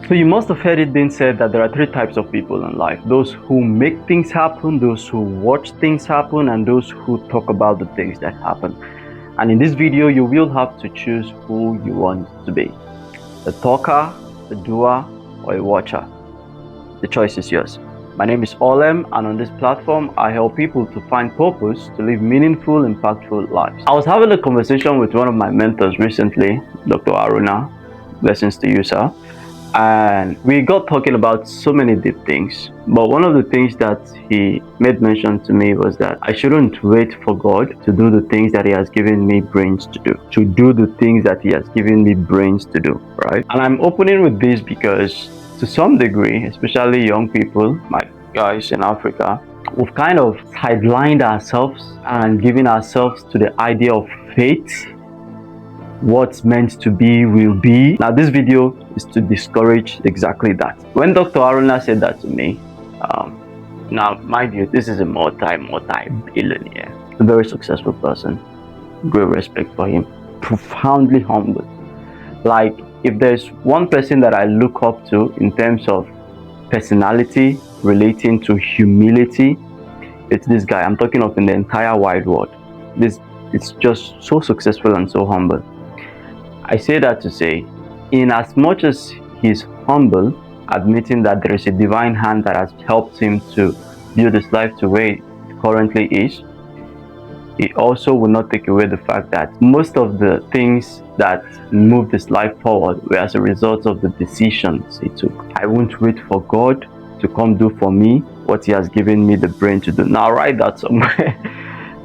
So you must have heard it being said that there are three types of people in life: those who make things happen, those who watch things happen, and those who talk about the things that happen. And in this video, you will have to choose who you want to be: the talker, the doer, or a watcher. The choice is yours. My name is Olem, and on this platform, I help people to find purpose to live meaningful, impactful lives. I was having a conversation with one of my mentors recently, Dr. Aruna. Blessings to you, sir. And we got talking about so many deep things, but one of the things that he made mention to me was that I shouldn't wait for God to do the things that he has given me brains to do the things that he has given me brains to do, right? And I'm opening with this because to some degree, especially young people, my guys in Africa, we've kind of sidelined ourselves and given ourselves to the idea of faith. What's meant to be will be. Now this video is to discourage exactly that. When Dr. Aruna said that to me, now mind you, this is a multi-billionaire, a very successful person, great respect for him, profoundly humble. Like, if there's one person that I look up to in terms of personality relating to humility, it's this guy. I'm talking of in the entire wide world. It's just so successful and so humble. I say that to say, in as much as he's humble, admitting that there is a divine hand that has helped him to build his life to where it currently is, he also will not take away the fact that most of the things that moved his life forward were as a result of the decisions he took. I won't wait for God to come do for me what he has given me the brain to do. Now write that somewhere.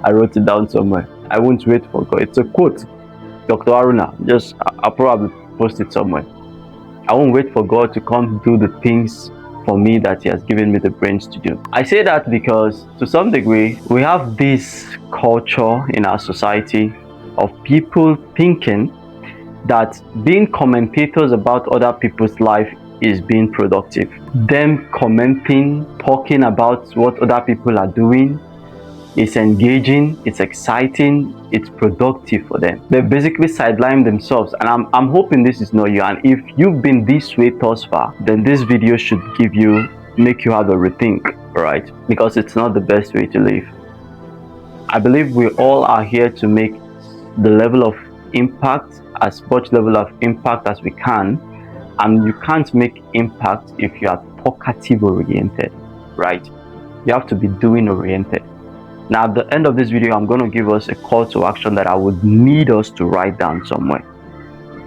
I wrote it down somewhere. I won't wait for God. It's a quote. Dr. Aruna, I'll probably post it somewhere. I won't wait for God to come do the things for me that he has given me the brains to do. I say that because to some degree, we have this culture in our society of people thinking that being commentators about other people's life is being productive. Them commenting, talking about what other people are doing, it's engaging, it's exciting, it's productive for them. They basically sideline themselves, and I'm hoping this is not you. And if you've been this way thus far, then this video should make you have a rethink, right? Because it's not the best way to live. I believe we all are here to make the level of impact, as much level of impact as we can, and you can't make impact if you are talkative oriented, right? You have to be doing oriented. Now, at the end of this video, I'm going to give us a call to action that I would need us to write down somewhere.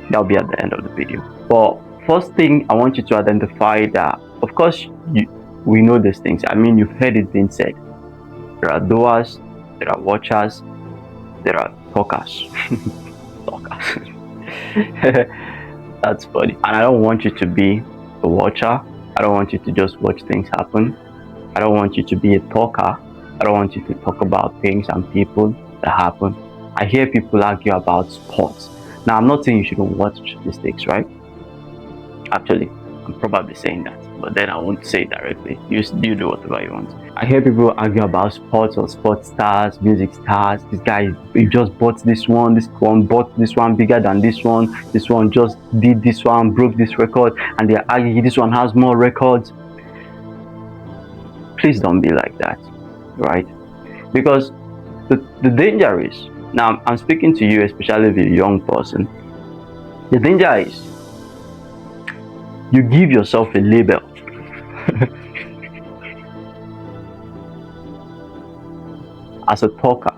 That'll be at the end of the video. But first thing, I want you to identify that, of course, we know these things. I mean, you've heard it being said. There are doers, there are watchers, there are talkers. Talkers. That's funny. And I don't want you to be a watcher. I don't want you to just watch things happen. I don't want you to be a talker. I don't want you to talk about things and people that happen. I hear people argue about sports. Now, I'm not saying you shouldn't watch these things, right? Actually, I'm probably saying that, but then I won't say it directly. You do whatever you want. I hear people argue about sports or sports stars, music stars. This guy, he just bought this one bought this one bigger than this one just did this one, broke this record, and they're arguing this one has more records. Please don't be like that. Right? Because the danger is, now I'm speaking to you, especially the young person, the danger is you give yourself a label. As a talker,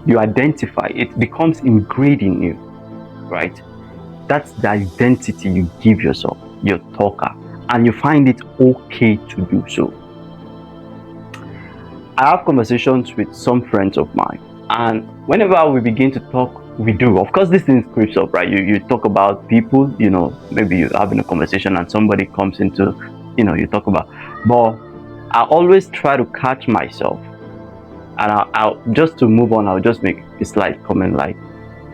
you identify, it becomes ingrained in you, right? That's the identity you give yourself, your talker, and you find it okay to do so. I have conversations with some friends of mine, and whenever we begin to talk, we do. Of course, this thing creeps up, right? You talk about people, maybe you're having a conversation and somebody comes into, you talk about. But I always try to catch myself, and I'll just to move on, I'll just make a slight comment like,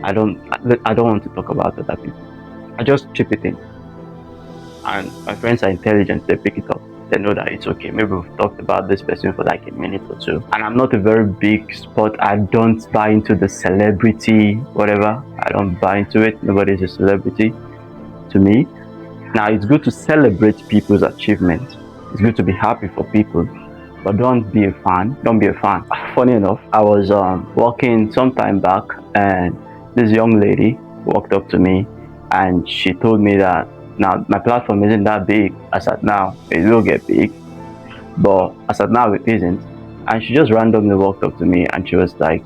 I don't want to talk about other people. I just chip it in, and my friends are intelligent; they pick it up. They know that it's okay. Maybe we've talked about this person for like a minute or two. And I'm not a very big sport. I don't buy into the celebrity, whatever. I don't buy into it. Nobody's a celebrity to me. Now, it's good to celebrate people's achievements. It's good to be happy for people, but don't be a fan. Don't be a fan. Funny enough, I was walking some time back, and this young lady walked up to me, and she told me that now my platform isn't that big. As at now, it will get big, but as at now it isn't. And she just randomly walked up to me, and she was like,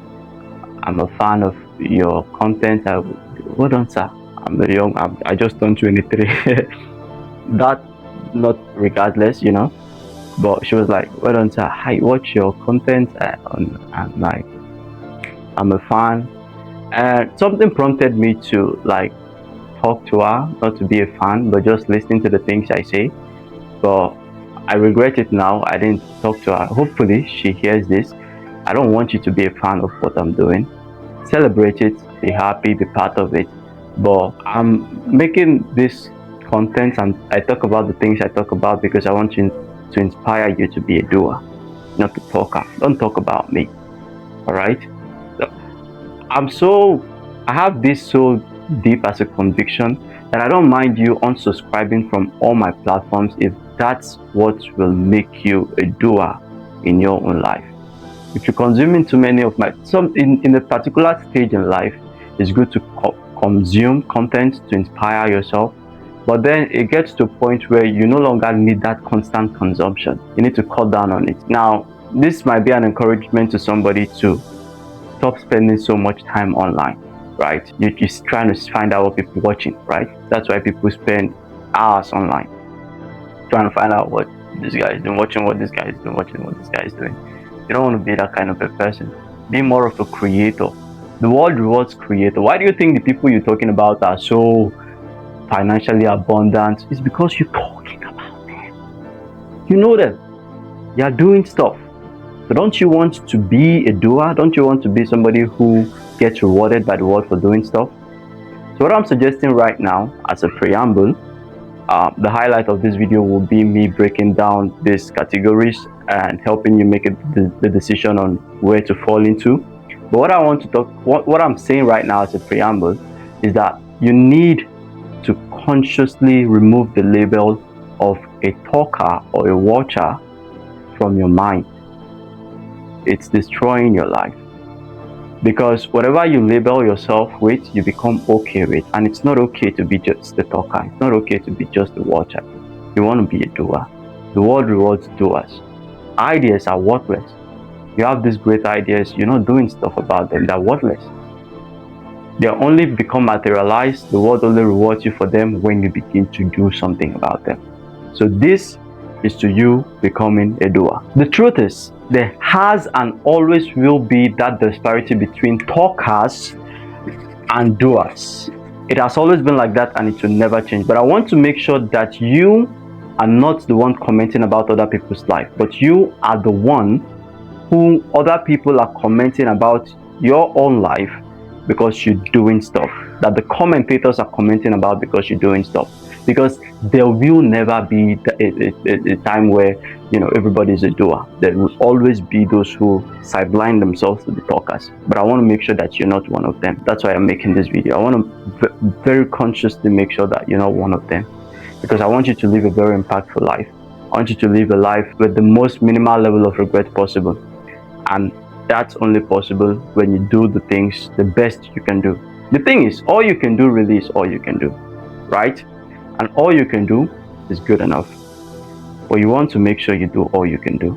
"I'm a fan of your content." Hold on, sir. I just turned 23. That, not regardless, but she was like, "Well done, sir. I watch your content, and I'm like, I'm a fan." And something prompted me to like talk to her, not to be a fan, but just listening to the things I say. But I regret it now. I didn't talk to her. Hopefully, she hears this. I don't want you to be a fan of what I'm doing. Celebrate it, be happy, be part of it. But I'm making this content, and I talk about the things I talk about because I want you to inspire you to be a doer, not a talker. Don't talk about me. All right? I have this so deep as a conviction that I don't mind you unsubscribing from all my platforms if that's what will make you a doer in your own life. If you're consuming too many of in a particular stage in life, it's good to consume content to inspire yourself, but then it gets to a point where you no longer need that constant consumption. You need to cut down on it. Now, this might be an encouragement to somebody to stop spending so much time online, right? You're just trying to find out what people are watching, right? That's why people spend hours online trying to find out what this guy is doing, watching what this guy is doing, watching what this guy is doing. You don't want to be that kind of a person. Be more of a creator. The world rewards creator. Why do you think the people you're talking about are so financially abundant? It's because you're talking about them. You know them. They are doing stuff. So don't you want to be a doer? Don't you want to be somebody who gets rewarded by the world for doing stuff? So what I'm suggesting right now as a preamble, the highlight of this video will be me breaking down these categories and helping you make the decision on where to fall into. But what I want to what I'm saying right now as a preamble is that you need to consciously remove the label of a talker or a watcher from your mind. It's destroying your life, because whatever you label yourself with, you become okay with. And it's not okay to be just the talker. It's not okay to be just the watcher. You want to be a doer. The world rewards doers. Ideas are worthless. You have these great ideas, you're not doing stuff about them. They're worthless. They only become materialized. The world only rewards you for them when you begin to do something about them. So this is to you becoming a doer. The truth is, there has and always will be that disparity between talkers and doers. It has always been like that, and it will never change. But I want to make sure that you are not the one commenting about other people's life, but you are the one who other people are commenting about your own life because you're doing stuff that the commentators are commenting about because you're doing stuff. Because there will never be a time where everybody's a doer. There will always be those who sideline themselves to the talkers. But I want to make sure that you're not one of them. That's why I'm making this video. I want to very consciously make sure that you're not one of them, because I want you to live a very impactful life. I want you to live a life with the most minimal level of regret possible, and that's only possible when you do the things the best you can do. The thing is, all you can do really is all you can do, right? And all you can do is good enough. But you want to make sure you do all you can do.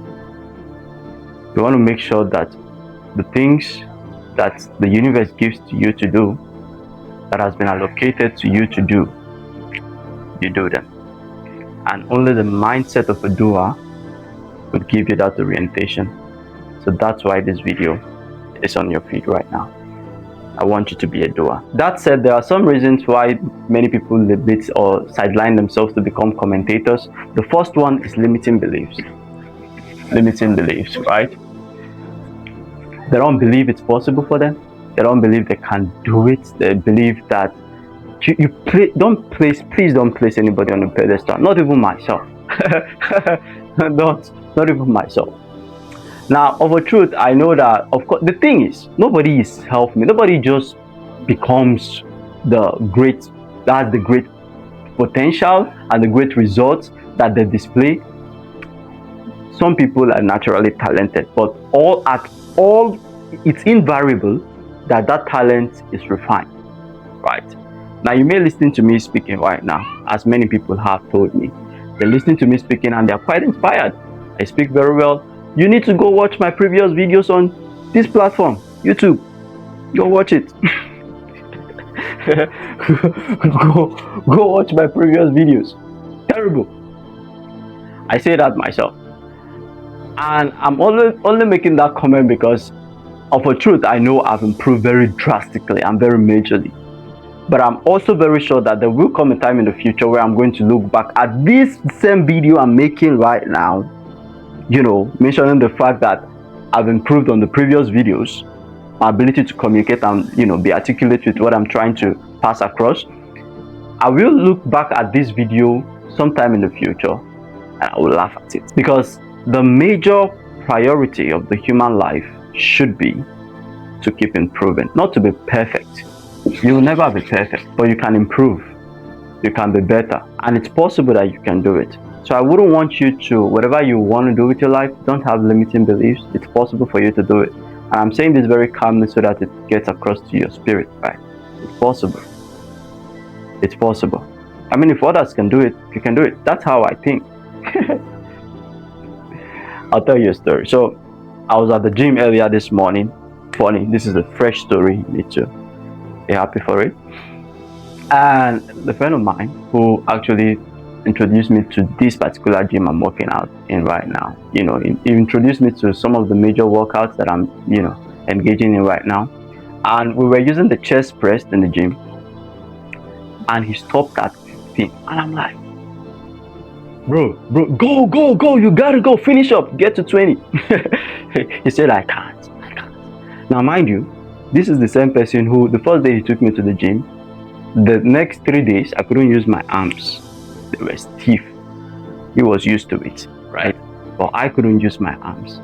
You want to make sure that the things that the universe gives to you to do, that has been allocated to you to do, you do them. And only the mindset of a doer would give you that orientation. So that's why this video is on your feed right now. I want you to be a doer. That said, there are some reasons why many people limit or sideline themselves to become commentators. The first one is limiting beliefs. Limiting beliefs, right? They don't believe it's possible for them. They don't believe they can do it. They believe that please don't place anybody on a pedestal. Not even myself. Not even myself. Now, of a truth, I know that, of course, the thing is, nobody is self-made. Nobody just becomes the great potential and the great results that they display, some people are naturally talented, but all it's invariable that talent is refined, right? Now you may listen to me speaking right now, as many people have told me. They're listening to me speaking and they're quite inspired. I speak very well. You need to go watch my previous videos on this platform, YouTube. Go watch it. go watch my previous videos. Terrible. I say that myself. And I'm only making that comment because of a truth I know I've improved very drastically and very majorly. But I'm also very sure that there will come a time in the future where I'm going to look back at this same video I'm making right now, you know, mentioning the fact that I've improved on the previous videos, my ability to communicate and, you know, be articulate with what I'm trying to pass across. I will look back at this video sometime in the future and I will laugh at it, because the major priority of the human life should be to keep improving, not to be perfect. You will never be perfect, but you can improve. You can be better, and it's possible that you can do it. So I wouldn't want you to, whatever you want to do with your life, don't have limiting beliefs. It's possible for you to do it. And I'm saying this very calmly so that it gets across to your spirit, right? It's possible. It's possible. I mean, if others can do it, you can do it. That's how I think. I'll tell you a story. So I was at the gym earlier this morning. Funny, this is a fresh story. You need to be happy for it. And the friend of mine who actually introduced me to this particular gym I'm working out in right now, you know, he introduced me to some of the major workouts that I'm, you know, engaging in right now. And we were using the chest press in the gym, and he stopped at 15, and I'm like, bro, go, you gotta go, finish up, get to 20. He said, I can't. Now mind you, this is the same person who, the first day he took me to the gym, the next 3 days I couldn't use my arms. They were stiff. He was used to it, right? But I couldn't use my arms.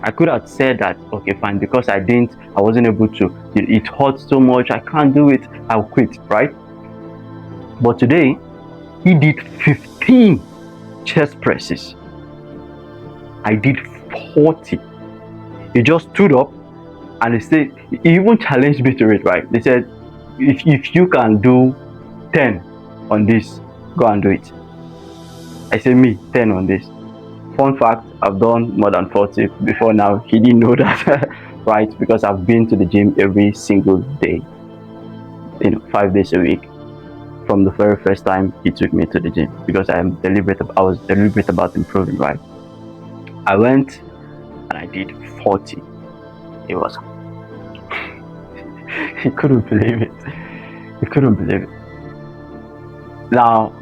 I could have said that, okay, fine, because I wasn't able to, it hurts so much, I can't do it, I'll quit, right? But today, he did 15 chest presses. I did 40. He just stood up and he said, he even challenged me to it, right? They said, if you can do 10 on this, go and do it. I said, me, 10 on this. Fun fact, I've done more than 40 before now. He didn't know that, right? Because I've been to the gym every single day, you know, 5 days a week. From the very first time he took me to the gym, because I was deliberate about improving, right? I went and I did 40. It was he couldn't believe it. He couldn't believe it. Now,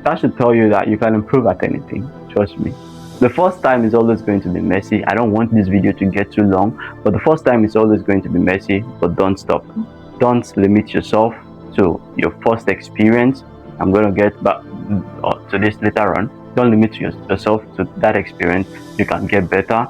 that should tell you that you can improve at anything. Trust me. The first time is always going to be messy. I don't want this video to get too long, but the first time is always going to be messy. But don't stop. Don't limit yourself to your first experience. I'm going to get back to this later on. Don't limit yourself to that experience. You can get better.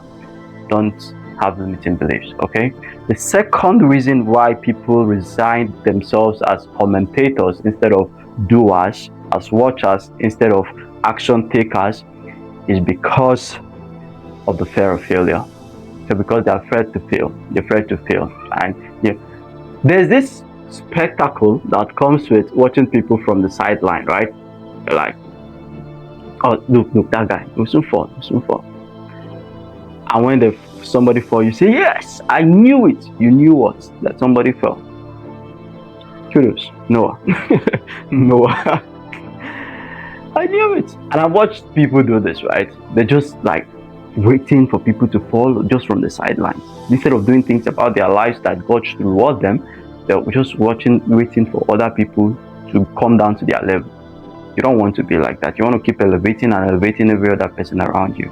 Don't have limiting beliefs, okay? The second reason why people resign themselves as commentators instead of doers, as watchers instead of action takers, is because of the fear of failure. So because they're afraid to fail. They're afraid to fail. And there's this spectacle that comes with watching people from the sideline, right? You're like, oh, look, that guy, he'll soon fall. And when somebody fall, you say, yes, I knew it. You knew what? That somebody fell. Kudos, Noah. Noah. I knew it. And I've watched people do this, right? They're just like waiting for people to fall just from the sidelines. Instead of doing things about their lives that God should reward them, they're just waiting for other people to come down to their level. You don't want to be like that. You want to keep elevating every other person around you.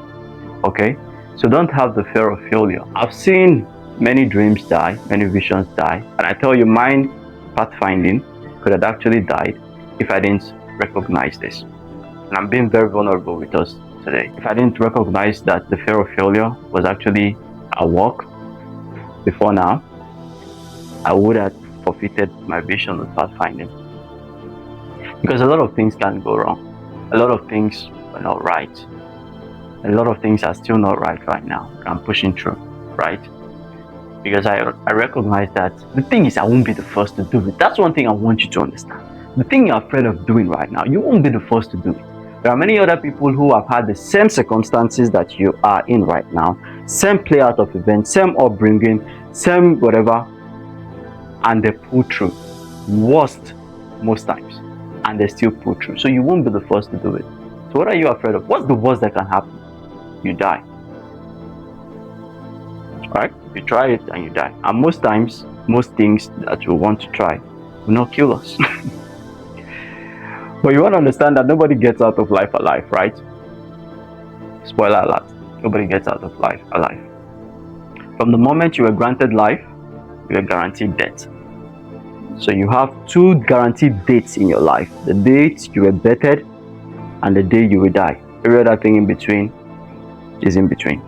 Okay? So don't have the fear of failure. I've seen many dreams die, many visions die. And I tell you, mine, pathfinding, could have actually died if I didn't recognize this. And I'm being very vulnerable with us today. If I didn't recognize that the fear of failure was actually a work before now, I would have forfeited my vision of pathfinding. Because a lot of things can go wrong. A lot of things are not right. A lot of things are still not right now. I'm pushing through, right? Because I recognize that the thing is I won't be the first to do it. That's one thing I want you to understand. The thing you're afraid of doing right now, you won't be the first to do it. There are many other people who have had the same circumstances that you are in right now, same play out of events, same upbringing, same whatever, and they pull through. Worst most times, and they still pull through. So you won't be the first to do it. So what are you afraid of? What's the worst that can happen? You die. Right? You try it and you die. And most times, most things that you want to try will not kill us. But you want to understand that nobody gets out of life alive, right? Spoiler alert. Nobody gets out of life alive. From the moment you were granted life, you are guaranteed death. So you have two guaranteed dates in your life. The date you were birthed and the day you will die. Every other thing in between is in between.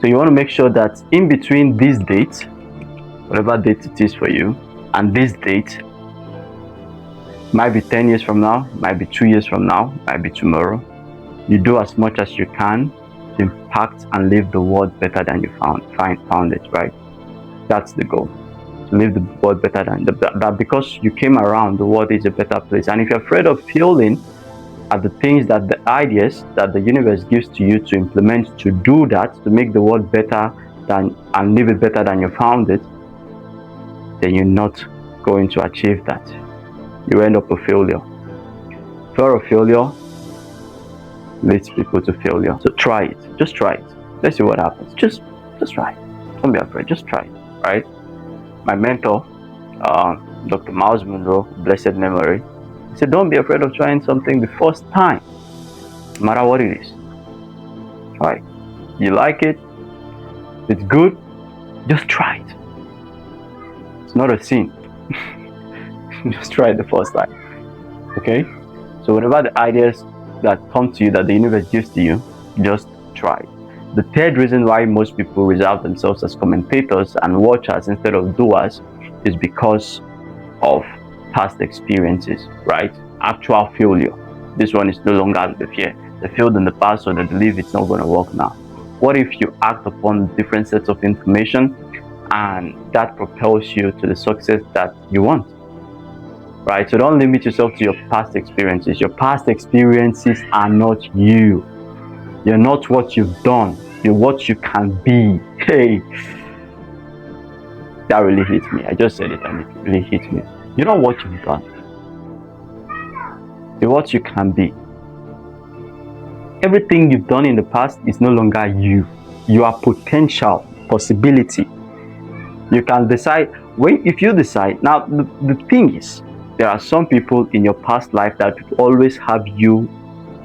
So you want to make sure that in between these dates, whatever date it is for you, and this date, might be 10 years from now, might be 2 years from now, might be tomorrow, you do as much as you can to impact and leave the world better than you found it, right? That's the goal. To leave the world better than that, because you came around, the world is a better place. And if you're afraid of failing at the things that the ideas that the universe gives to you to implement, to do that, to make the world better than and leave it better than you found it, then you're not going to achieve that. You end up a failure. Fear of failure leads people to failure. So try it. Just try it. Let's see what happens. Just try it. Don't be afraid. Just try it. Right? My mentor, Dr. Miles Monroe, blessed memory, he said, don't be afraid of trying something the first time, no matter what it is. Try it. You like it, it's good, just try it. It's not a sin. Just try it the first time. Okay? So whatever the ideas that come to you, that the universe gives to you, just try it. The third reason why most people reserve themselves as commentators and watchers instead of doers is because of past experiences, right? Actual failure. This one is no longer the fear. They failed in the past, so they believe it's not going to work now. What if you act upon different sets of information and that propels you to the success that you want? Right? So don't limit yourself to your past experiences. Your past experiences are not you. You're not what you've done. You're what you can be. Hey, that really hit me. I just said it and it really hit me. You're not what you've done. You're what you can be. Everything you've done in the past is no longer you. You are potential, possibility. You can decide. If you decide, now the thing is, there are some people in your past life that always have you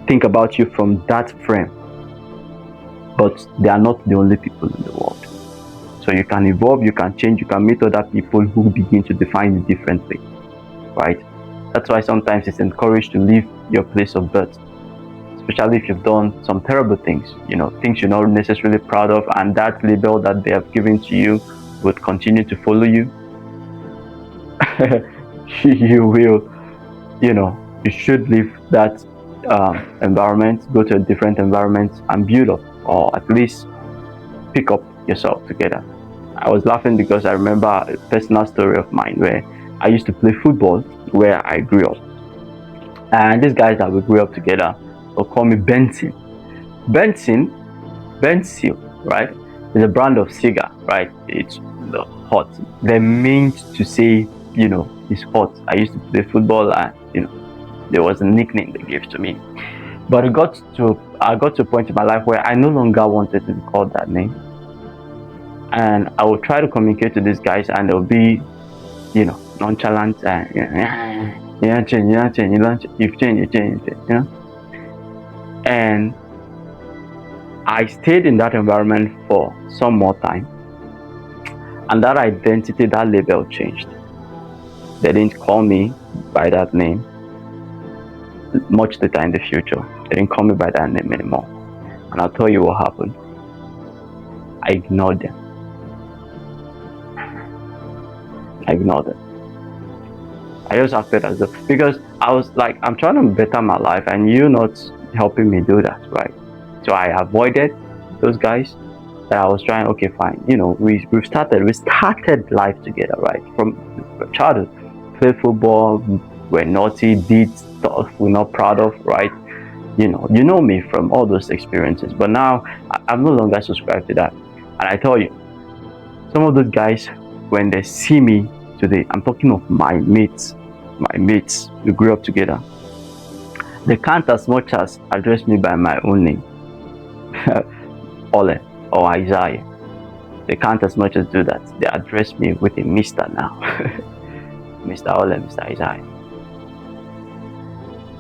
think about you from that frame. But they are not the only people in the world. So you can evolve, you can change, you can meet other people who begin to define you differently, right? That's why sometimes it's encouraged to leave your place of birth, especially if you've done some terrible things, things you're not necessarily proud of, and that label that they have given to you would continue to follow you. You will, you should leave that environment, go to a different environment and build up, or at least pick up yourself together. I was laughing because I remember a personal story of mine where I used to play football where I grew up. And these guys that we grew up together will call me Benson. Benson, right? It's a brand of cigar, right? It's hot. They meant to say, it's hot. I used to play football and, there was a nickname they gave to me. But I got to a point in my life where I no longer wanted to be called that name. And I would try to communicate to these guys and they'll be, nonchalant and, you change, And I stayed in that environment for some more time. And that identity, that label changed. They didn't call me by that name much later in the future. They didn't call me by that name anymore. And I'll tell you what happened. I ignored them. I just acted as though, because I was like, I'm trying to better my life and you're not helping me do that, right? So I avoided those guys that I was trying. Okay, fine. We started life together, right? From childhood, played football, we're naughty, did stuff we're not proud of, right? You know me from all those experiences. But now I'm no longer subscribed to that. And I tell you, some of those guys, when they see me today, I'm talking of my mates, we grew up together. They can't as much as address me by my own name, Ole or Isaiah. They can't as much as do that. They address me with a Mr. now. Mr. Ole, Mr. Isaiah.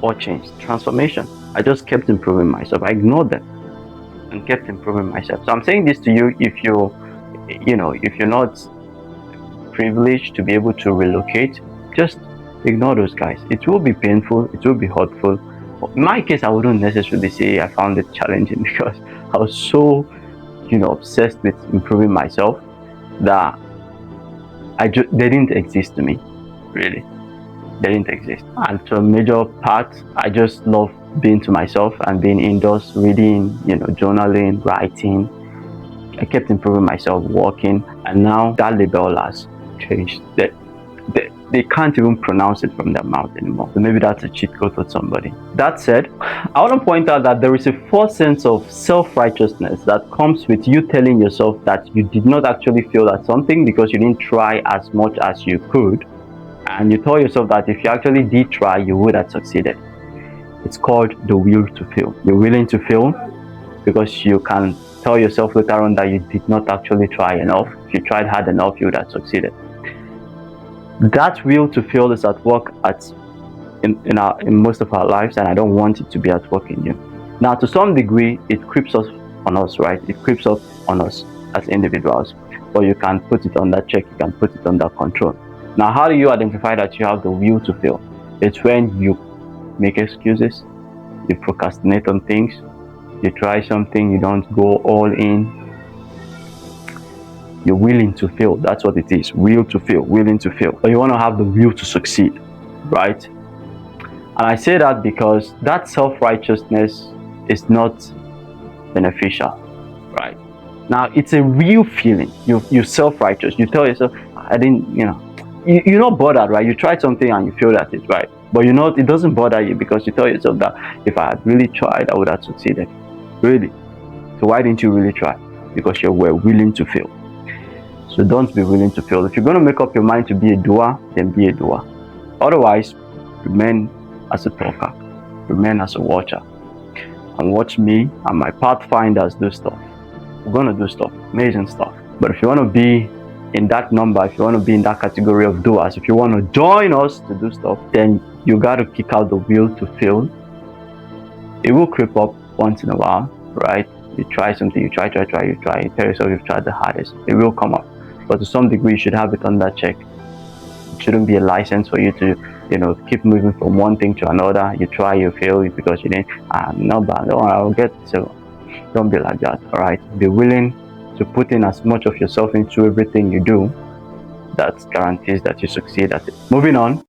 What changed? Transformation. I just kept improving myself. I ignored them and kept improving myself. So I'm saying this to you, if you're not privileged to be able to relocate, just ignore those guys. It will be painful, it will be hurtful. In my case, I wouldn't necessarily say I found it challenging because I was so obsessed with improving myself that they didn't exist to me, really. They didn't exist. And to a major part, I just love being to myself and being indoors, reading, journaling, writing. I kept improving myself, working, and now that label has changed. They can't even pronounce it from their mouth anymore. So maybe that's a cheat code for somebody. That said, I want to point out that there is a false sense of self-righteousness that comes with you telling yourself that you did not actually fail at something because you didn't try as much as you could. And you tell yourself that if you actually did try, you would have succeeded. It's called the will to fail. You're willing to fail because you can tell yourself later on that you did not actually try enough. If you tried hard enough, you would have succeeded. That will to fail is at work in most of our lives, and I don't want it to be at work in you. Now, to some degree, it creeps up on us, right? It creeps up on us as individuals, but you can put it under check, you can put it under control. Now, how do you identify that you have the will to fail? It's when you make excuses, you procrastinate on things, you try something, you don't go all in. You're willing to fail. That's what it is. Will to fail, willing to fail. But you want to have the will to succeed, right? And I say that because that self-righteousness is not beneficial, right? Now, it's a real feeling. You're self-righteous. You tell yourself, I didn't, you're not bothered, right? You tried something and you feel that it's right. But it doesn't bother you because you tell yourself that if I had really tried, I would have succeeded. Really. So why didn't you really try? Because you were willing to fail. So don't be willing to fail. If you're going to make up your mind to be a doer, then be a doer. Otherwise, remain as a talker. Remain as a watcher. And watch me and my pathfinders do stuff. We're going to do stuff. Amazing stuff. But if you want to be in that number, if you want to be in that category of doers, if you want to join us to do stuff, then you got to kick out the will to fail. It will creep up once in a while, right? You try something, you try, you tell yourself you've tried the hardest. It will come up. But to some degree, you should have it under check. It shouldn't be a license for you to, keep moving from one thing to another. You try, you fail because you didn't. No, but I'll get so. Don't be like that, all right? Be willing to put in as much of yourself into everything you do. That guarantees that you succeed at it. Moving on.